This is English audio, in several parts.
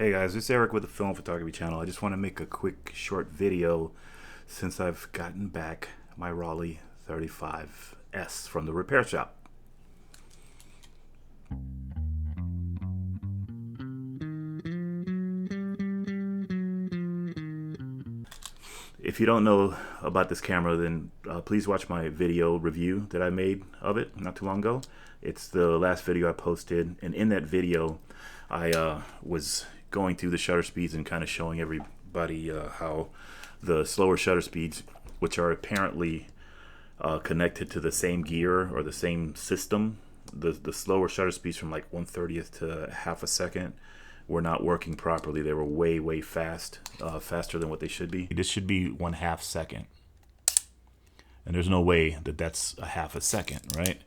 Hey guys, it's Eric with the Film Photography channel. I just want to make a quick short video since I've gotten back my Rollei 35S from the repair shop. If you don't know about this camera, then please watch my video review that I made of it not too long ago. It's the last video I posted, and in that video I was going through the shutter speeds and kind of showing everybody how the slower shutter speeds, which are apparently connected to the same gear or the same system, the slower shutter speeds from like 1/30th to half a second were not working properly. They were way faster than what they should be. This should be 1/2 second, and there's no way that that's a half a second, right?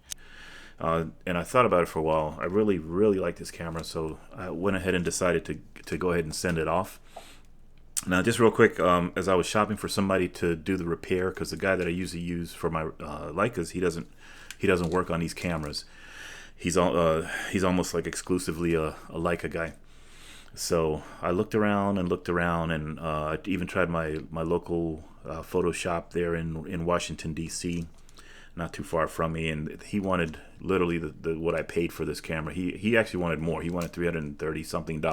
And I thought about it for a while. I really like this camera, so I went ahead and decided to go ahead and send it off. Now, just real quick, as I was shopping for somebody to do the repair, because the guy that I usually use for my Leicas, he doesn't work on these cameras. He's almost like exclusively a Leica guy. So I looked around, and I even tried my local photo shop there in Washington, D.C., not too far from me, and he wanted literally what I paid for this camera. He actually wanted more. He wanted $330 something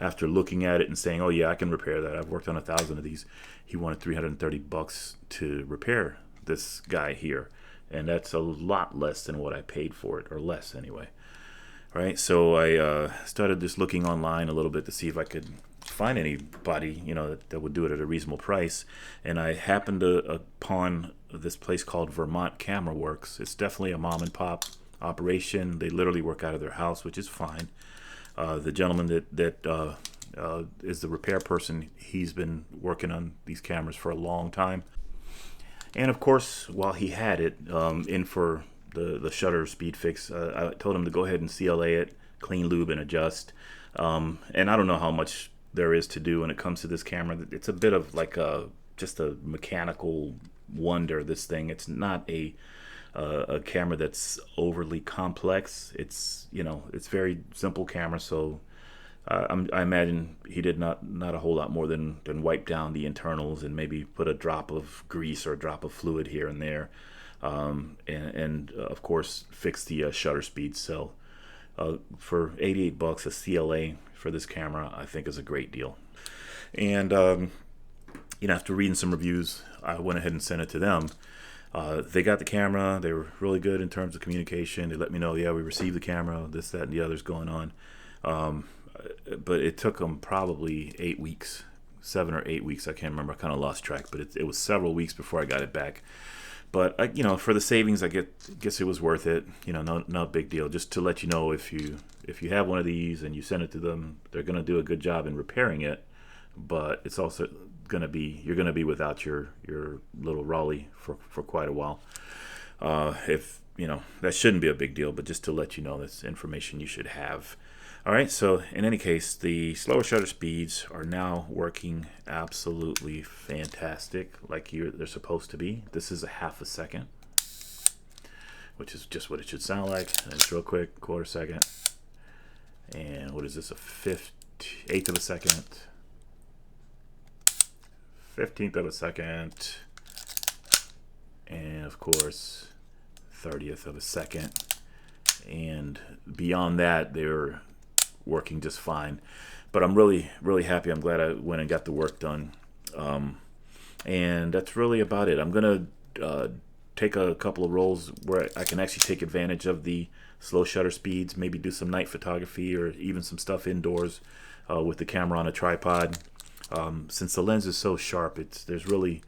after looking at it and saying, "Oh yeah, I can repair that. I've worked on 1,000 of these." He wanted $330 to repair this guy here, and that's a lot less than what I paid for it, or less anyway. Right, so I started just looking online a little bit to see if I could find anybody, that would do it at a reasonable price, and I happened upon this place called Vermont Camera Works. It's definitely a mom and pop operation. They literally work out of their house, which is fine. The gentleman that is the repair person, he's been working on these cameras for a long time, and of course, while he had it in for the shutter speed fix, I told him to go ahead and CLA it, clean lube and adjust. And I don't know how much there is to do when it comes to this camera. It's a bit of like just a mechanical wonder, this thing. It's not a camera that's overly complex. It's it's very simple camera. So I imagine he did not a whole lot more than wipe down the internals and maybe put a drop of grease or a drop of fluid here and there. And of course fix the shutter speed. So for $88 a CLA for this camera, I think is a great deal. And after reading some reviews, I went ahead and sent it to them. They got the camera. They were really good in terms of communication. They let me know, yeah, we received the camera, this, that, and the other's going on. But it took them probably 8 weeks, 7 or 8 weeks. I can't remember. I kind of lost track, but it was several weeks before I got it back. But for the savings, I guess it was worth it. No big deal. Just to let you know, if you have one of these and you send it to them, they're gonna do a good job in repairing it. But it's also you're gonna be without your little Rollei for quite a while. If that shouldn't be a big deal, but just to let you know, that's information you should have. All right, so in any case, the slower shutter speeds are now working absolutely fantastic, like they're supposed to be. This is a half a second, which is just what it should sound like. And it's real quick, 1/4 second. And what is this, a 1/8 of a second, 15th of a second, and of course, 1/30th of a second. And beyond that, they're working just fine. But I'm really happy. I'm glad I went and got the work done. And that's really about it. I'm gonna take a couple of rolls where I can actually take advantage of the slow shutter speeds, maybe do some night photography or even some stuff indoors with the camera on a tripod. Since the lens is so sharp, there's really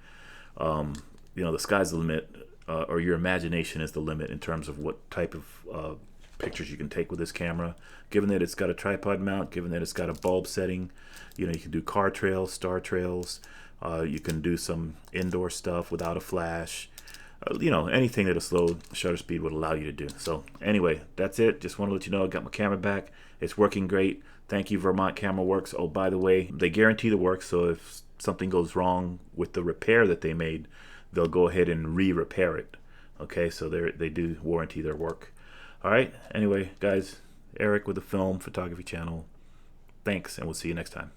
the sky's the limit, or your imagination is the limit in terms of what type of pictures you can take with this camera. Given that it's got a tripod mount, given that it's got a bulb setting, you can do car trails, star trails, you can do some indoor stuff without a flash, anything that a slow shutter speed would allow you to do. So anyway, that's it. Just want to let you know I got my camera back. It's working great. Thank you, Vermont Camera Works. Oh, by the way, they guarantee the work, so if something goes wrong with the repair that they made, they'll go ahead and re-repair it. Okay, so they do warranty their work. All right, anyway, guys, Eric with the Film Photography channel. Thanks, and we'll see you next time.